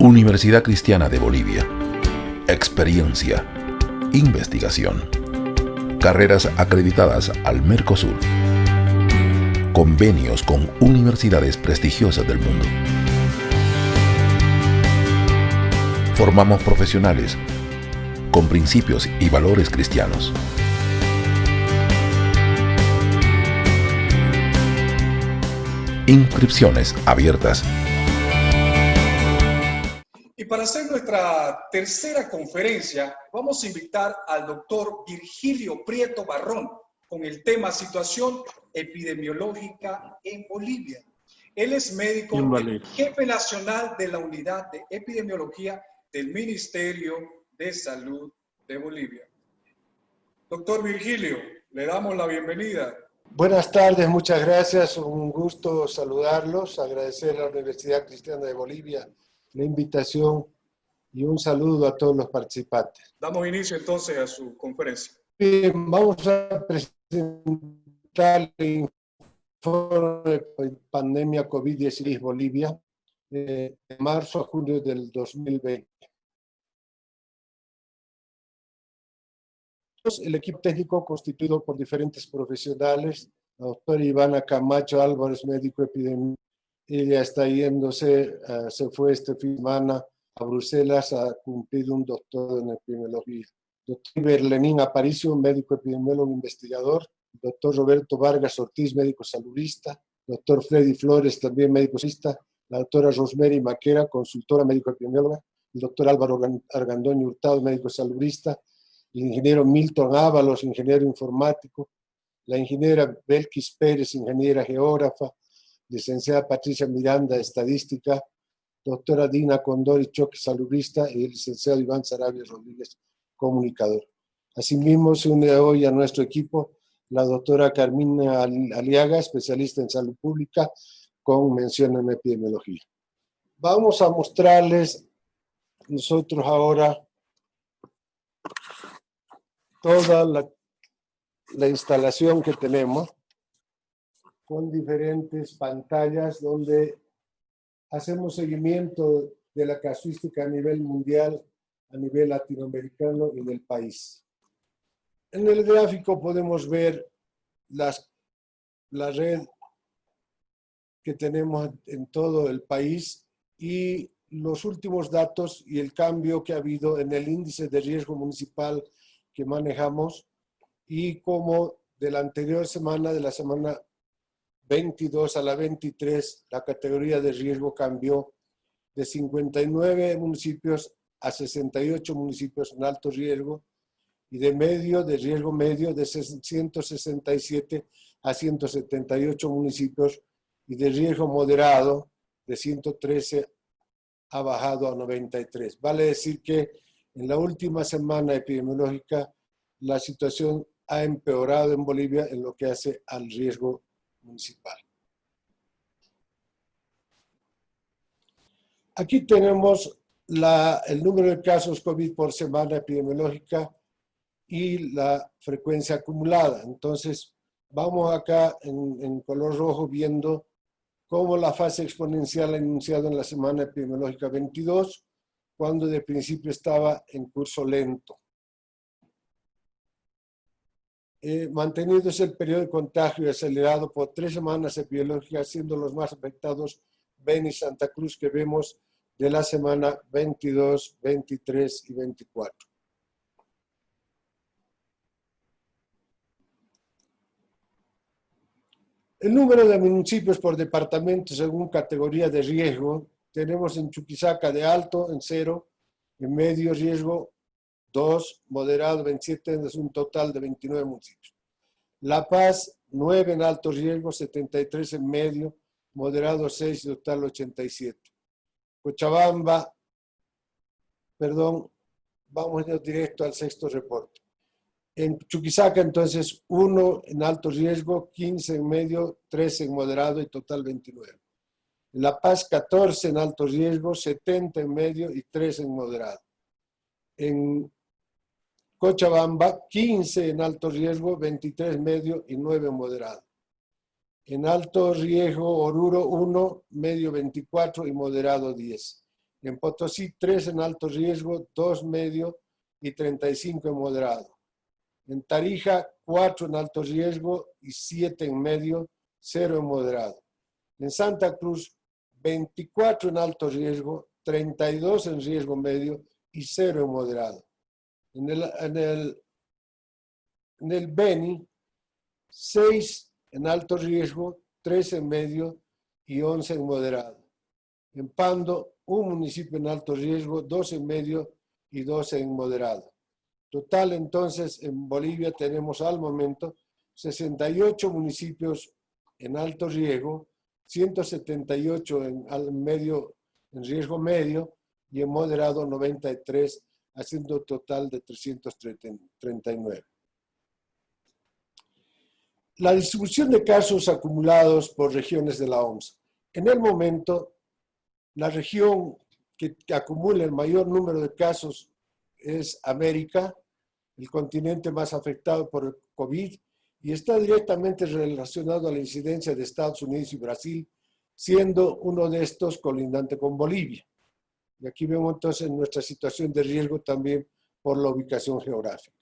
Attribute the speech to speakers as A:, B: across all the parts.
A: Universidad Cristiana de Bolivia. Experiencia. Investigación. Carreras acreditadas al Mercosur. Convenios con universidades prestigiosas del mundo. Formamos profesionales con principios y valores cristianos. Inscripciones abiertas.
B: Y para hacer nuestra tercera conferencia, vamos a invitar al doctor Virgilio Prieto Barrón con el tema Situación epidemiológica en Bolivia. Él es médico, jefe nacional de la Unidad de Epidemiología del Ministerio de Salud de Bolivia. Doctor Virgilio, le damos la bienvenida.
C: Buenas tardes, muchas gracias. Un gusto saludarlos, agradecer a la Universidad Cristiana de Bolivia la invitación y un saludo a todos los participantes.
B: Damos inicio entonces a su conferencia.
C: Bien, vamos a presentar el informe de pandemia COVID-19 Bolivia de marzo a junio del 2020. El equipo técnico constituido por diferentes profesionales, la doctora Ivana Camacho Álvarez, médico epidemiólogo. Ella está yéndose, se fue este fin de semana a Bruselas a cumplir un doctorado en epidemiología. Doctor Berlenín Aparicio, médico epidemiólogo investigador. Doctor Roberto Vargas Ortiz, médico saludista. Doctor Freddy Flores, también médico saludista. La doctora Rosemary Maquera, consultora médico epidemióloga. El doctor Álvaro Argandoño Hurtado, médico saludista. El ingeniero Milton Ábalos, ingeniero informático. La ingeniera Belkis Pérez, ingeniera geógrafa. Licenciada Patricia Miranda, estadística, doctora Dina Condori Choque, saludista, y el licenciado Iván Sarabia Rodríguez, comunicador. Asimismo, se une hoy a nuestro equipo la doctora Carmina Aliaga, especialista en salud pública, con mención en epidemiología. Vamos a mostrarles nosotros ahora toda la instalación que tenemos, con diferentes pantallas donde hacemos seguimiento de la casuística a nivel mundial, a nivel latinoamericano y del país. En el gráfico podemos ver la red que tenemos en todo el país y los últimos datos y el cambio que ha habido en el índice de riesgo municipal que manejamos y cómo de la anterior semana, de la semana 22 a la 23, la categoría de riesgo cambió de 59 municipios a 68 municipios en alto riesgo y de riesgo medio de 167 a 178 municipios y de riesgo moderado de 113 ha bajado a 93. Vale decir que en la última semana epidemiológica la situación ha empeorado en Bolivia en lo que hace al riesgo municipal. Aquí tenemos el número de casos COVID por semana epidemiológica y la frecuencia acumulada. Entonces, vamos acá en color rojo viendo cómo la fase exponencial ha iniciado en la semana epidemiológica 22, cuando de principio estaba en curso lento. Manteniéndose el periodo de contagio acelerado por 3 semanas epidemiológicas, siendo los más afectados Beni y Santa Cruz, que vemos de la semana 22, 23 y 24. El número de municipios por departamento según categoría de riesgo, tenemos en Chuquisaca de alto en 0, en medio riesgo 2, moderado 27, es un total de 29 municipios. La Paz, 9 en alto riesgo, 73 en medio, moderado 6, total 87. Cochabamba, vamos directo al sexto reporte. En Chuquisaca, entonces, 1 en alto riesgo, 15 en medio, 13 en moderado y total 29. En La Paz, 14 en alto riesgo, 70 en medio y 3 en moderado. En Cochabamba, 15 en alto riesgo, 23 medio y 9 moderado. En alto riesgo, Oruro, 1, medio 24 y moderado 10. En Potosí, 3 en alto riesgo, 2 medio y 35 en moderado. En Tarija, 4 en alto riesgo y 7 en medio, 0 en moderado. En Santa Cruz, 24 en alto riesgo, 32 en riesgo medio y 0 en moderado. En el Beni, 6 en alto riesgo, 3 en medio y 11 en moderado. En Pando, un municipio en alto riesgo, 2 en medio y 2 en moderado. Total, entonces, en Bolivia tenemos al momento 68 municipios en alto riesgo, 178 en riesgo medio y en moderado 93, haciendo un total de 339. La distribución de casos acumulados por regiones de la OMS. En el momento, la región que acumula el mayor número de casos es América, el continente más afectado por el COVID, y está directamente relacionado a la incidencia de Estados Unidos y Brasil, siendo uno de estos colindante con Bolivia. Y aquí vemos entonces nuestra situación de riesgo también por la ubicación geográfica.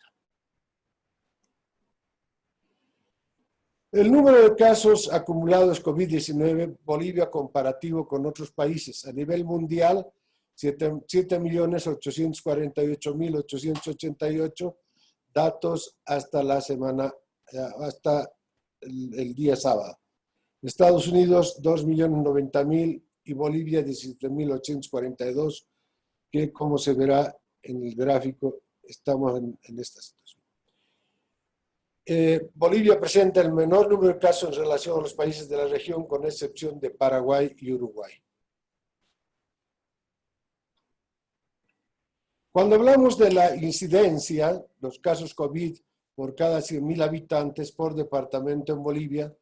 C: El número de casos acumulados COVID-19, Bolivia comparativo con otros países. A nivel mundial, 7.848.888 datos hasta la semana, hasta el día sábado. Estados Unidos, 2.090.000 y Bolivia, 17.842, que como se verá en el gráfico, estamos en esta situación. Bolivia presenta el menor número de casos en relación a los países de la región, con excepción de Paraguay y Uruguay. Cuando hablamos de la incidencia, los casos COVID por cada 100.000 habitantes por departamento en Bolivia,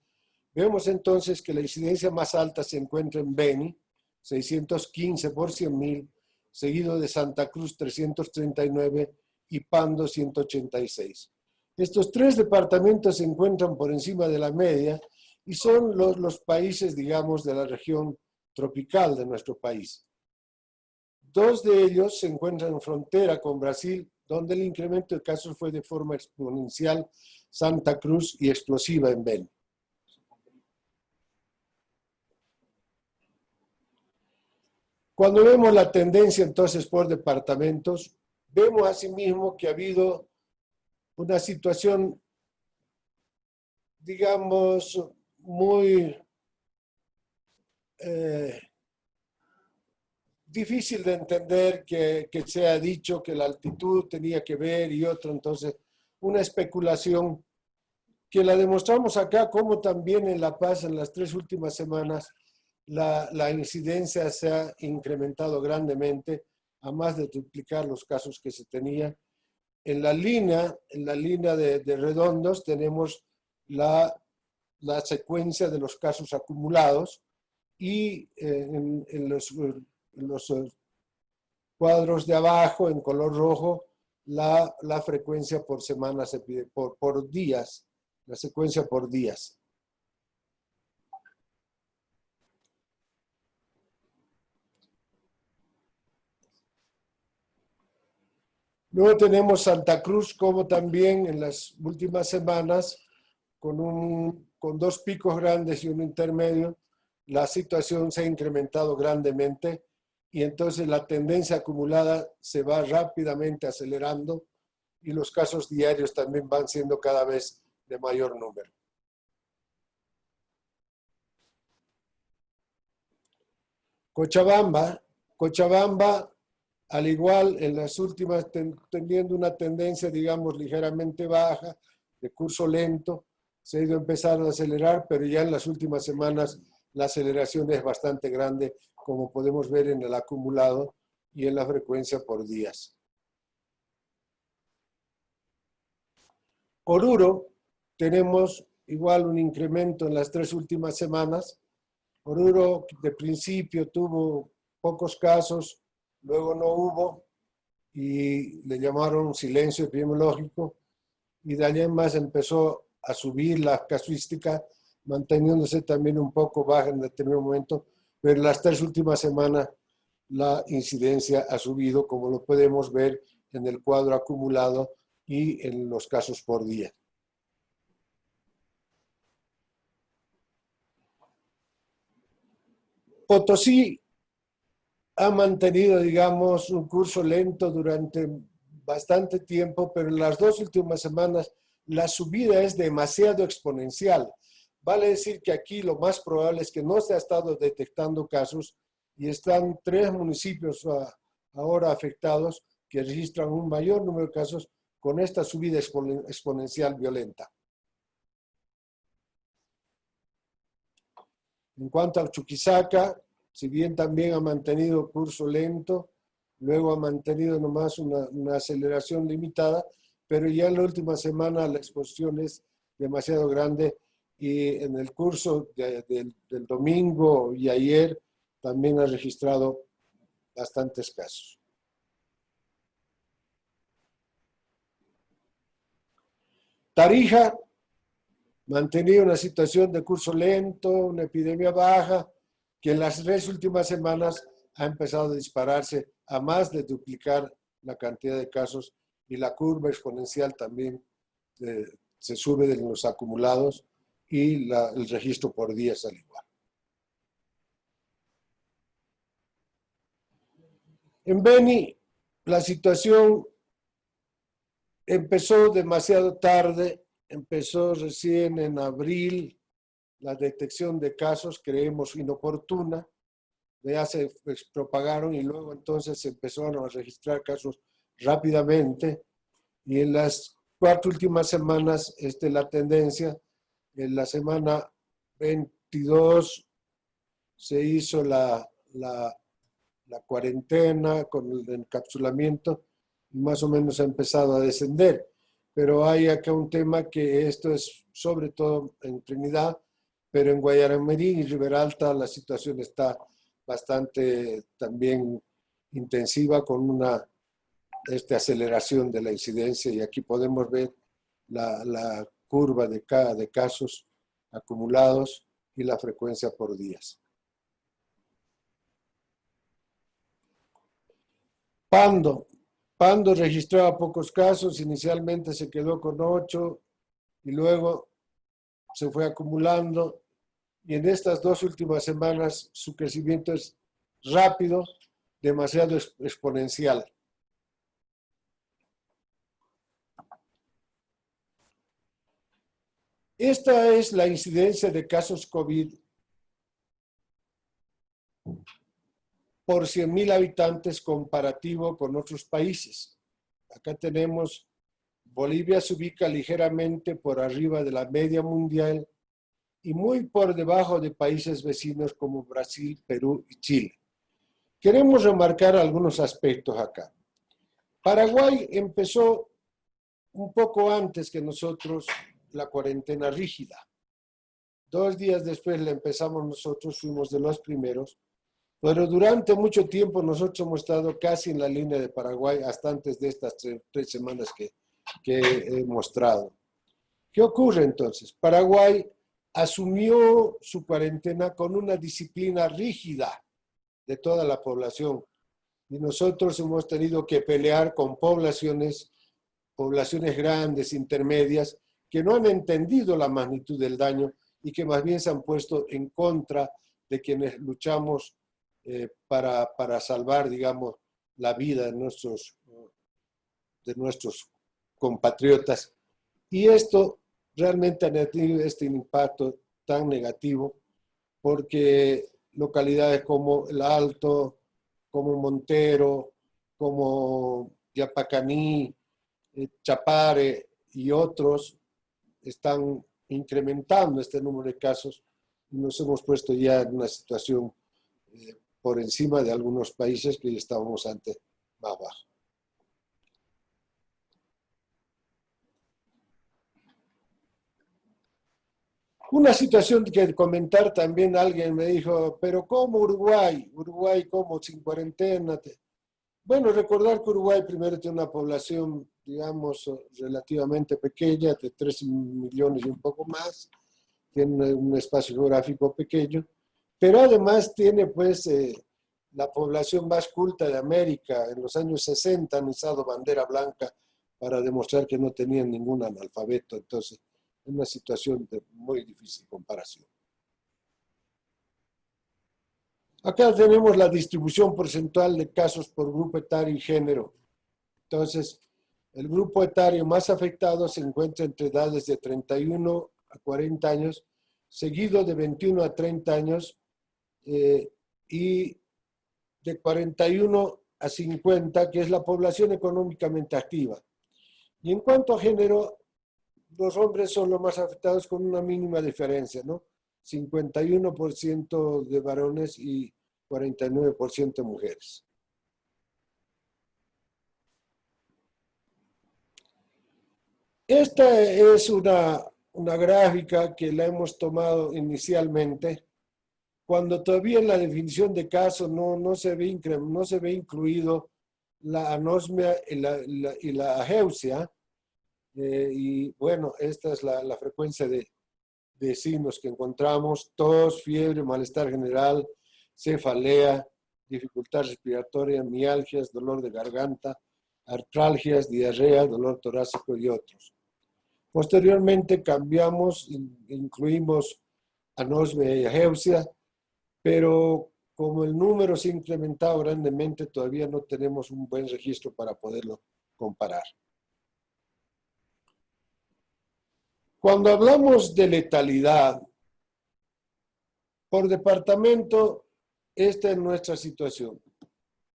C: vemos entonces que la incidencia más alta se encuentra en Beni, 615 por 100.000, seguido de Santa Cruz, 339 y Pando, 186. Estos tres departamentos se encuentran por encima de la media y son los países, digamos, de la región tropical de nuestro país. Dos de ellos se encuentran en frontera con Brasil, donde el incremento de casos fue de forma exponencial, Santa Cruz, y explosiva en Beni. Cuando vemos la tendencia entonces por departamentos, vemos asimismo que ha habido una situación, digamos, muy difícil de entender, que se ha dicho que la altitud tenía que ver y otro, entonces una especulación que la demostramos acá, como también en La Paz en las 3 últimas semanas la incidencia se ha incrementado grandemente a más de duplicar los casos que se tenía. En la línea de redondos tenemos la secuencia de los casos acumulados y en los cuadros de abajo en color rojo la frecuencia por semanas, por días, la secuencia por días. Luego tenemos Santa Cruz, como también en las últimas semanas, con 2 picos grandes y uno intermedio, la situación se ha incrementado grandemente y entonces la tendencia acumulada se va rápidamente acelerando y los casos diarios también van siendo cada vez de mayor número. Cochabamba, al igual en las últimas, teniendo una tendencia, digamos, ligeramente baja, de curso lento, se ha ido empezando a acelerar, pero ya en las últimas semanas la aceleración es bastante grande, como podemos ver en el acumulado y en la frecuencia por días. Oruro, tenemos igual un incremento en las 3 últimas semanas. Oruro de principio tuvo pocos casos, luego no hubo y le llamaron silencio epidemiológico y de allá en más empezó a subir la casuística, manteniéndose también un poco baja en determinado momento, pero en las 3 últimas semanas la incidencia ha subido, como lo podemos ver en el cuadro acumulado y en los casos por día. Potosí ha mantenido, digamos, un curso lento durante bastante tiempo, pero en las 2 últimas semanas la subida es demasiado exponencial. Vale decir que aquí lo más probable es que no se ha estado detectando casos y están 3 municipios ahora afectados que registran un mayor número de casos con esta subida exponencial violenta. En cuanto a Chuquisaca, si bien también ha mantenido curso lento, luego ha mantenido nomás una aceleración limitada, pero ya en la última semana la exposición es demasiado grande y en el curso del domingo y ayer también ha registrado bastantes casos. Tarija, mantenido una situación de curso lento, una epidemia baja, que en las 3 últimas semanas ha empezado a dispararse a más de duplicar la cantidad de casos y la curva exponencial también se sube en los acumulados y el registro por día es al igual. En Beni, la situación empezó demasiado tarde, empezó recién en abril, la detección de casos, creemos inoportuna, ya se propagaron y luego entonces se empezaron a registrar casos rápidamente y en las 4 últimas semanas la tendencia, en la semana 22 se hizo la cuarentena con el encapsulamiento y más o menos ha empezado a descender. Pero hay acá un tema que esto es sobre todo en Trinidad, pero en Guayaramerí y Riberalta la situación está bastante también intensiva con una aceleración de la incidencia y aquí podemos ver la curva de casos acumulados y la frecuencia por días. Pando registraba pocos casos, inicialmente se quedó con 8 y luego se fue acumulando y en estas 2 últimas semanas su crecimiento es rápido, demasiado exponencial. Esta es la incidencia de casos COVID por 100.000 habitantes comparativo con otros países. Acá tenemos, Bolivia se ubica ligeramente por arriba de la media mundial y muy por debajo de países vecinos como Brasil, Perú y Chile. Queremos remarcar algunos aspectos acá. Paraguay empezó un poco antes que nosotros la cuarentena rígida. 2 días después la empezamos nosotros, fuimos de los primeros, pero durante mucho tiempo nosotros hemos estado casi en la línea de Paraguay hasta antes de estas 3 semanas que he mostrado. ¿Qué ocurre entonces? Paraguay asumió su cuarentena con una disciplina rígida de toda la población y nosotros hemos tenido que pelear con poblaciones grandes, intermedias, que no han entendido la magnitud del daño y que más bien se han puesto en contra de quienes luchamos para salvar, digamos, la vida de nuestros compatriotas. Y esto realmente ha tenido este impacto tan negativo porque localidades como El Alto, como Montero, como Yapacaní, Chapare y otros están incrementando este número de casos y nos hemos puesto ya en una situación por encima de algunos países que ya estábamos antes más bajo. Una situación que comentar también, alguien me dijo, pero ¿cómo Uruguay? Uruguay, ¿cómo? Sin cuarentena. Bueno, recordar que Uruguay primero tiene una población, digamos, relativamente pequeña, de 3 millones y un poco más, tiene un espacio geográfico pequeño, pero además tiene pues la población más culta de América en los años 60 han usado bandera blanca para demostrar que no tenían ningún analfabeto. Entonces, es una situación de muy difícil comparación. Acá tenemos la distribución porcentual de casos por grupo etario y género. Entonces, el grupo etario más afectado se encuentra entre edades de 31 a 40 años, seguido de 21 a 30 años y de 41 a 50, que es la población económicamente activa. Y en cuanto a género, los hombres son los más afectados con una mínima diferencia, ¿no? 51% de varones y 49% de mujeres. Esta es una gráfica que la hemos tomado inicialmente cuando todavía en la definición de caso no se ve incluido la anosmia y la ageusia. Y bueno, esta es la frecuencia de signos que encontramos: tos, fiebre, malestar general, cefalea, dificultad respiratoria, mialgias, dolor de garganta, artralgias, diarrea, dolor torácico y otros. Posteriormente cambiamos, incluimos anosmia y ageusia, pero como el número se ha incrementado grandemente, todavía no tenemos un buen registro para poderlo comparar. Cuando hablamos de letalidad, por departamento, esta es nuestra situación.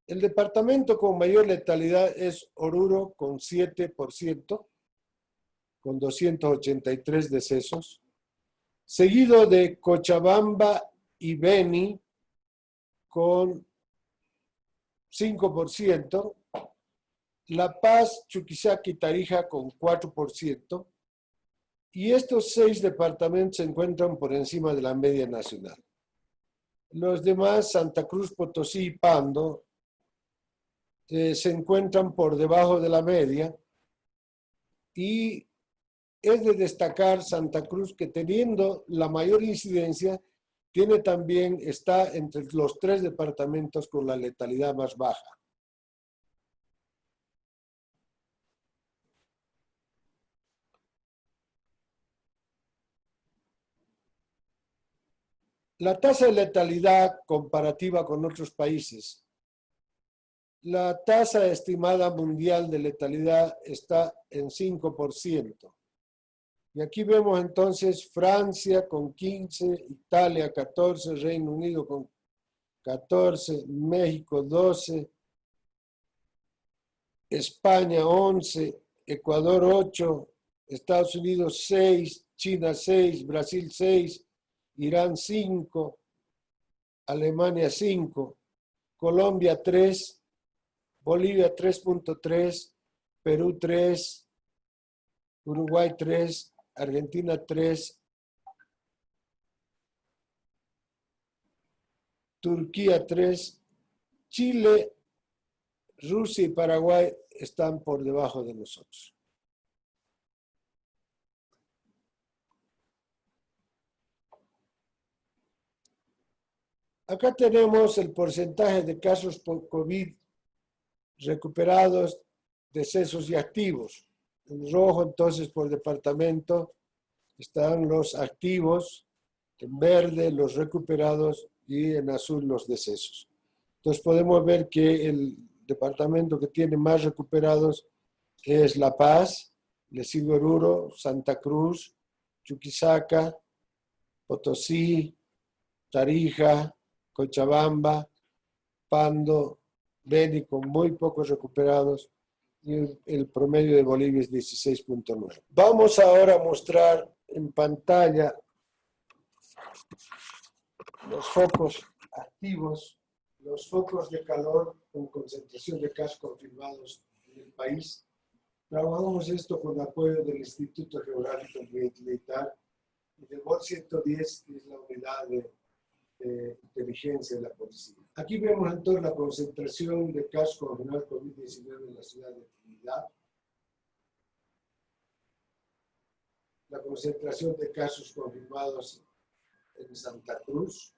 C: El departamento con mayor letalidad es Oruro, con 7%, con 283 decesos, seguido de Cochabamba y Beni, con 5%, La Paz, Chuquisaca y Tarija, con 4%, y estos 6 departamentos se encuentran por encima de la media nacional. Los demás, Santa Cruz, Potosí y Pando, se encuentran por debajo de la media, y es de destacar Santa Cruz, que teniendo la mayor incidencia, está entre los 3 departamentos con la letalidad más baja. La tasa de letalidad comparativa con otros países. La tasa estimada mundial de letalidad está en 5%. Y aquí vemos entonces Francia con 15, Italia 14, Reino Unido con 14, México 12, España 11, Ecuador 8, Estados Unidos 6, China 6, Brasil 6, Irán 5, Alemania 5, Colombia 3, Bolivia 3.3, Perú 3, Uruguay 3, Argentina 3, Turquía 3, Chile, Rusia y Paraguay están por debajo de nosotros. Acá tenemos el porcentaje de casos por COVID recuperados, decesos y activos. En rojo, entonces, por departamento, están los activos, en verde los recuperados y en azul los decesos. Entonces podemos ver que el departamento que tiene más recuperados es La Paz, le sigue Oruro, Santa Cruz, Chuquisaca, Potosí, Tarija, Cochabamba, Pando, Beni, con muy pocos recuperados, y el promedio de Bolivia es 16.9. Vamos ahora a mostrar en pantalla los focos activos, los focos de calor con concentración de casos confirmados en el país. Trabajamos esto con apoyo del Instituto Geográfico Militar y del BOL 110, que es la unidad de inteligencia de la policía. Aquí vemos entonces la concentración de casos confirmados COVID-19 en la ciudad de Trinidad, la concentración de casos confirmados en Santa Cruz,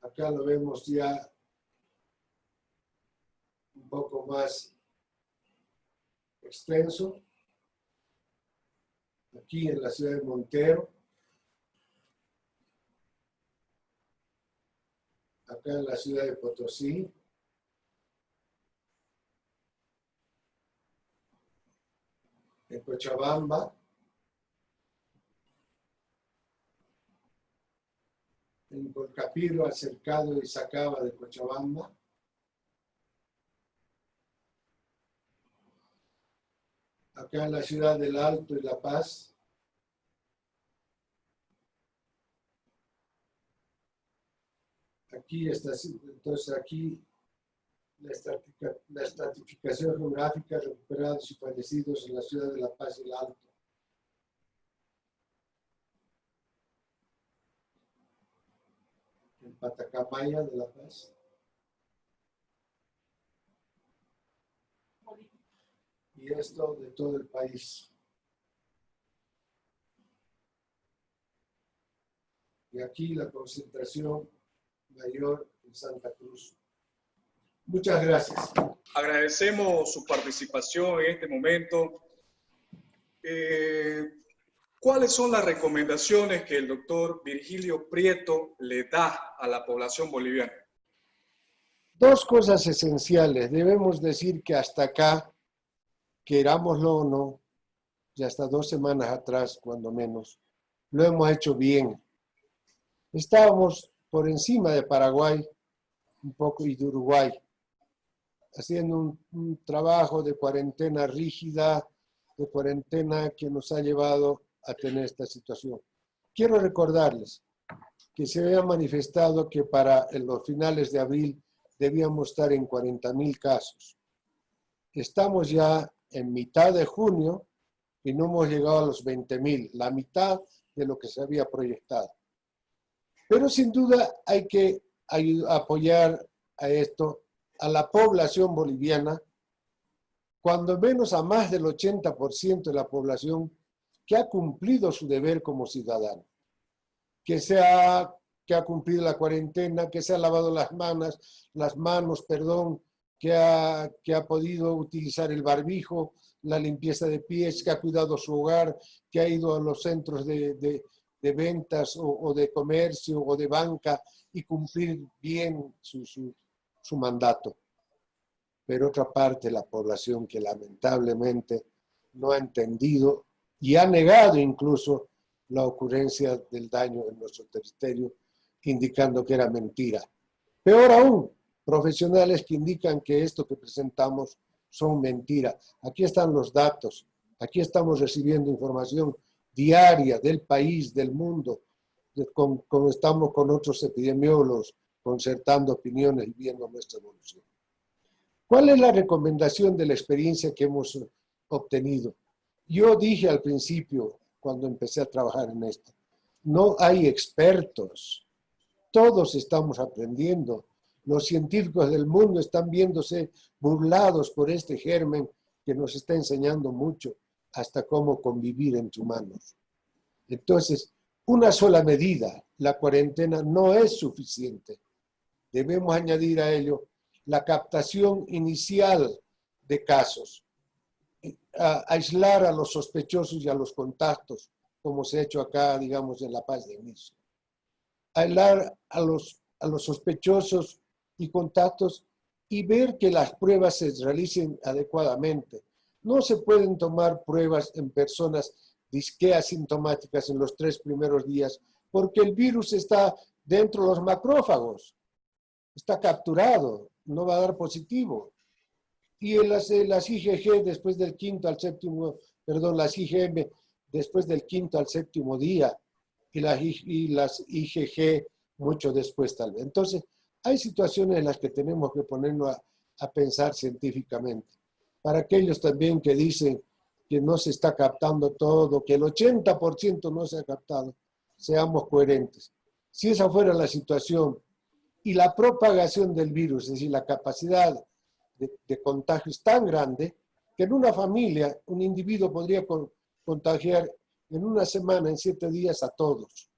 C: Acá lo vemos ya un poco más extenso. Aquí en la ciudad de Montero. Acá en la ciudad de Potosí. En Cochabamba. En Volcapiro, al cercado de Sacaba de Cochabamba. Acá en la ciudad del Alto y La Paz. Aquí está, entonces aquí la estratificación geográfica, recuperados y fallecidos en la ciudad de La Paz y el Alto. En Patacamaya de La Paz. Y esto de todo el país. Y aquí la concentración mayor en Santa Cruz. Muchas gracias.
B: Agradecemos su participación en este momento. ¿Cuáles son las recomendaciones que el doctor Virgilio Prieto le da a la población boliviana?
C: Dos cosas esenciales. Debemos decir que hasta acá, querámoslo o no, y hasta 2 semanas atrás, cuando menos, lo hemos hecho bien. Estábamos por encima de Paraguay, un poco, y de Uruguay, haciendo un trabajo de cuarentena rígida, de cuarentena que nos ha llevado a tener esta situación. Quiero recordarles que se había manifestado que para los finales de abril debíamos estar en 40.000 casos. Estamos ya en mitad de junio y no hemos llegado a los 20.000, la mitad de lo que se había proyectado. Pero sin duda hay que apoyar a esto, a la población boliviana, cuando menos a más del 80% de la población que ha cumplido su deber como ciudadano, que ha cumplido la cuarentena, que se ha lavado las manos, que ha podido utilizar el barbijo, la limpieza de pies, que ha cuidado su hogar, que ha ido a los centros de ventas o de comercio o de banca y cumplir bien su mandato. Pero otra parte de la población que lamentablemente no ha entendido y ha negado incluso la ocurrencia del daño en nuestro territorio, indicando que era mentira. Peor aún, profesionales que indican que esto que presentamos son mentiras. Aquí están los datos, aquí estamos recibiendo información diaria del país, del mundo, estamos con otros epidemiólogos concertando opiniones y viendo nuestra evolución. ¿Cuál es la recomendación de la experiencia que hemos obtenido? Yo dije al principio, cuando empecé a trabajar en esto, no hay expertos, todos estamos aprendiendo. Los científicos del mundo están viéndose burlados por este germen que nos está enseñando mucho hasta cómo convivir entre humanos. Entonces, una sola medida, la cuarentena, no es suficiente. Debemos añadir a ello la captación inicial de casos, aislar a los sospechosos y a los contactos, como se ha hecho acá, digamos, en La Paz de inicio. Aislar a los sospechosos y contactos y ver que las pruebas se realicen adecuadamente. No se pueden tomar pruebas en personas disque asintomáticas en los 3 primeros días, porque el virus está dentro de los macrófagos, está capturado, no va a dar positivo. Y las IgG después del quinto al séptimo, perdón, las IgM después del quinto al séptimo día, y las IgG mucho después tal vez. Entonces, hay situaciones en las que tenemos que ponernos a pensar científicamente. Para aquellos también que dicen que no se está captando todo, que el 80% no se ha captado, seamos coherentes. Si esa fuera la situación y la propagación del virus, es decir, la capacidad de contagio es tan grande, que en una familia un individuo podría contagiar en una semana, en 7 días a todos.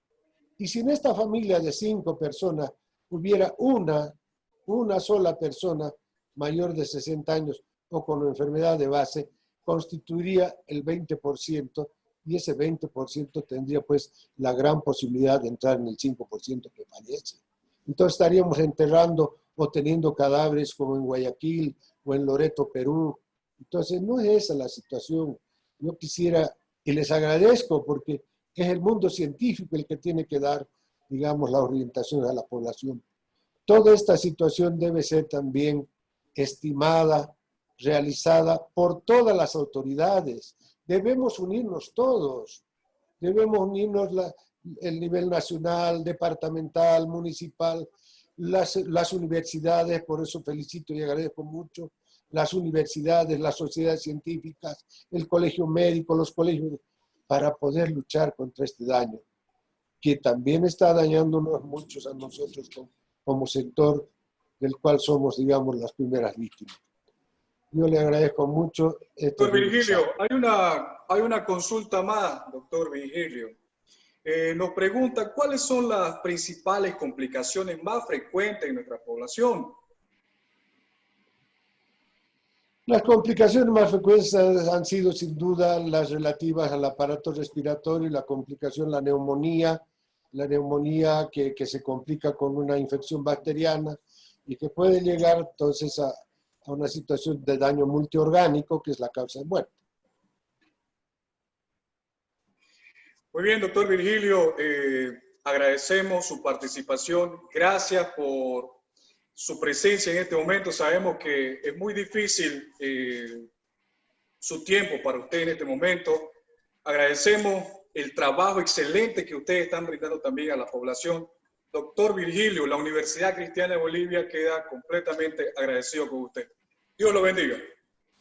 C: Y si en esta familia de 5 personas hubiera una sola persona mayor de 60 años o con enfermedad de base, constituiría el 20%, y ese 20% tendría pues la gran posibilidad de entrar en el 5% que fallece. Entonces estaríamos enterrando o teniendo cadáveres como en Guayaquil o en Loreto, Perú. Entonces no es esa la situación. Yo quisiera, y les agradezco porque es el mundo científico el que tiene que dar, digamos, la orientación a la población. Toda esta situación debe ser también estimada, realizada por todas las autoridades. Debemos unirnos todos. Debemos unirnos el nivel nacional, departamental, municipal, las universidades, por eso felicito y agradezco mucho, las universidades, las sociedades científicas, el colegio médico, los colegios, para poder luchar contra este daño, que también está dañándonos muchos a nosotros como sector del cual somos, digamos, las primeras víctimas. Yo le agradezco mucho.
B: Doctor Virgilio, hay una consulta más, doctor Virgilio. Nos pregunta, ¿cuáles son las principales complicaciones más frecuentes en nuestra población?
C: Las complicaciones más frecuentes han sido sin duda las relativas al aparato respiratorio, la complicación, la neumonía que se complica con una infección bacteriana y que puede llegar entonces a una situación de daño multiorgánico que es la causa de muerte.
B: Muy bien, doctor Virgilio, agradecemos su participación. Gracias por su presencia en este momento. Sabemos que es muy difícil su tiempo para usted en este momento. Agradecemos el trabajo excelente que ustedes están brindando también a la población. Doctor Virgilio, la Universidad Cristiana de Bolivia queda completamente agradecido con usted. Dios lo bendiga.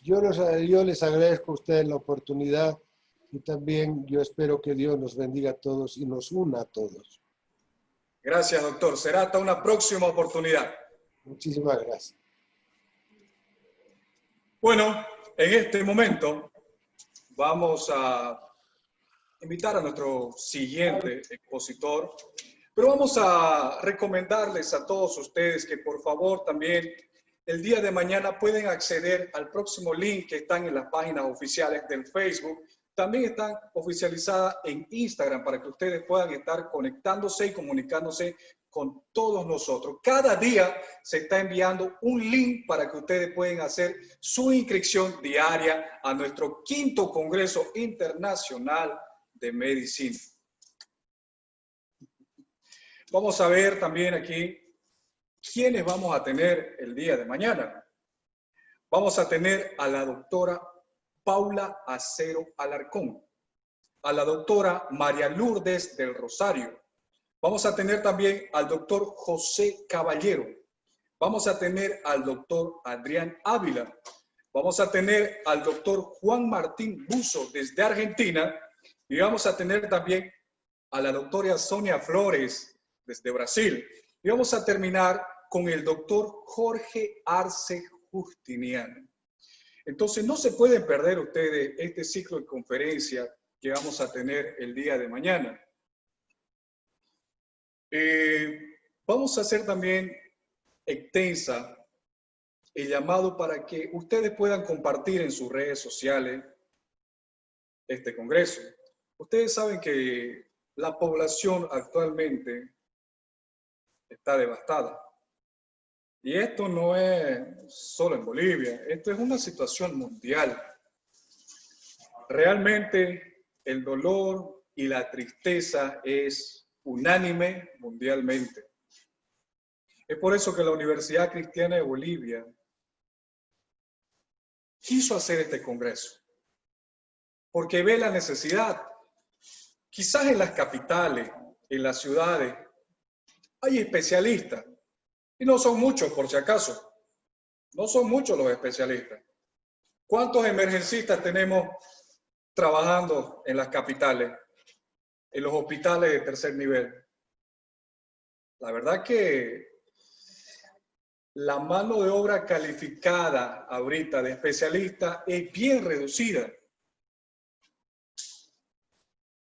C: Yo les agradezco a ustedes la oportunidad y también yo espero que Dios nos bendiga a todos y nos una a todos.
B: Gracias, doctor. Será hasta una próxima oportunidad.
C: Muchísimas gracias.
B: Bueno, en este momento vamos a invitar a nuestro siguiente expositor, pero vamos a recomendarles a todos ustedes que por favor también el día de mañana pueden acceder al próximo link que están en las páginas oficiales del Facebook. También están oficializadas en Instagram para que ustedes puedan estar conectándose y comunicándose con todos nosotros. Cada día se está enviando un link para que ustedes puedan hacer su inscripción diaria a nuestro 5º Congreso Internacional de Medicina. Vamos a ver también aquí quiénes vamos a tener el día de mañana. Vamos a tener a la doctora Paula Acero Alarcón, a la doctora María Lourdes del Rosario. Vamos a tener también al doctor José Caballero. Vamos a tener al doctor Adrián Ávila. Vamos a tener al doctor Juan Martín Buzo desde Argentina. Y vamos a tener también a la doctora Sonia Flores desde Brasil. Y vamos a terminar con el doctor Jorge Arce Justiniano. Entonces, no se pueden perder ustedes este ciclo de conferencia que vamos a tener el día de mañana. Vamos a hacer también extensa el llamado para que ustedes puedan compartir en sus redes sociales este congreso. Ustedes saben que la población actualmente está devastada. Y esto no es solo en Bolivia, esto es una situación mundial. Realmente el dolor y la tristeza es unánime mundialmente. Es por eso que la Universidad Cristiana de Bolivia quiso hacer este congreso, porque ve la necesidad. Quizás en las capitales, en las ciudades, hay especialistas. Y no son muchos, por si acaso. No son muchos los especialistas. ¿Cuántos emergencistas tenemos trabajando en las capitales, en los hospitales de tercer nivel? La verdad que la mano de obra calificada ahorita de especialistas es bien reducida.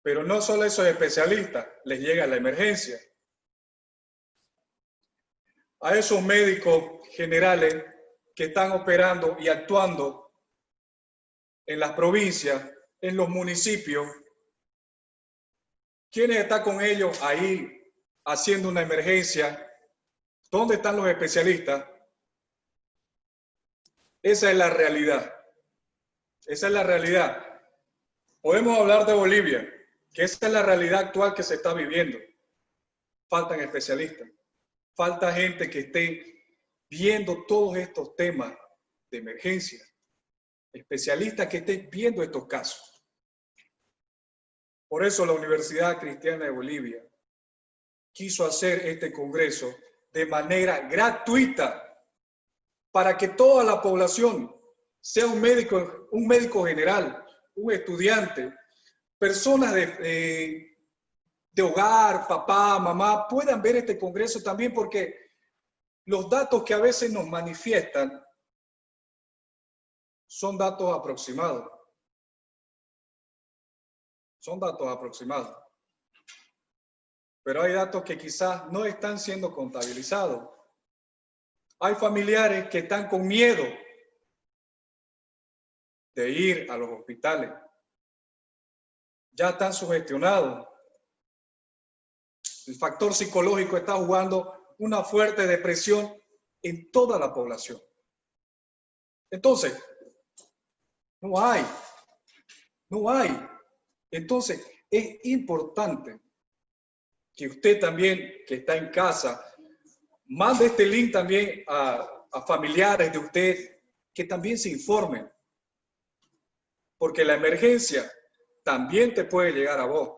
B: Pero no solo esos especialistas, les llega la emergencia. a esos médicos generales que están operando y actuando en las provincias, en los municipios. ¿Quiénes están con ellos ahí haciendo una emergencia? ¿Dónde están los especialistas? Esa es la realidad. Esa es la realidad. Podemos hablar de Bolivia, que esa es la realidad actual que se está viviendo. Faltan especialistas. Falta gente que esté viendo todos estos temas de emergencia. Especialistas que estén viendo estos casos. Por eso la Universidad Cristiana de Bolivia quiso hacer este congreso de manera gratuita para que toda la población, sea un médico general, un estudiante, personas de hogar, papá, mamá, puedan ver este congreso también, porque los datos que a veces nos manifiestan son datos aproximados. Son datos aproximados. Pero hay datos que quizás no están siendo contabilizados. Hay familiares que están con miedo de ir a los hospitales. Ya están sugestionados. El factor psicológico está jugando una fuerte depresión en toda la población. Entonces, no hay. Entonces, es importante que usted también, que está en casa, mande este link también a familiares de usted, que también se informen. Porque la emergencia también te puede llegar a vos.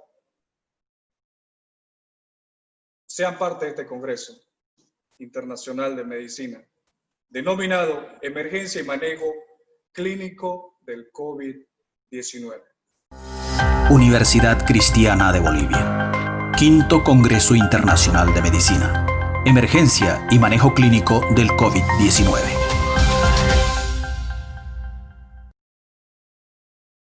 B: Sean parte de este Congreso Internacional de Medicina, denominado Emergencia y Manejo Clínico del COVID-19.
D: Universidad Cristiana de Bolivia. Quinto Congreso Internacional de Medicina. Emergencia y Manejo Clínico del COVID-19.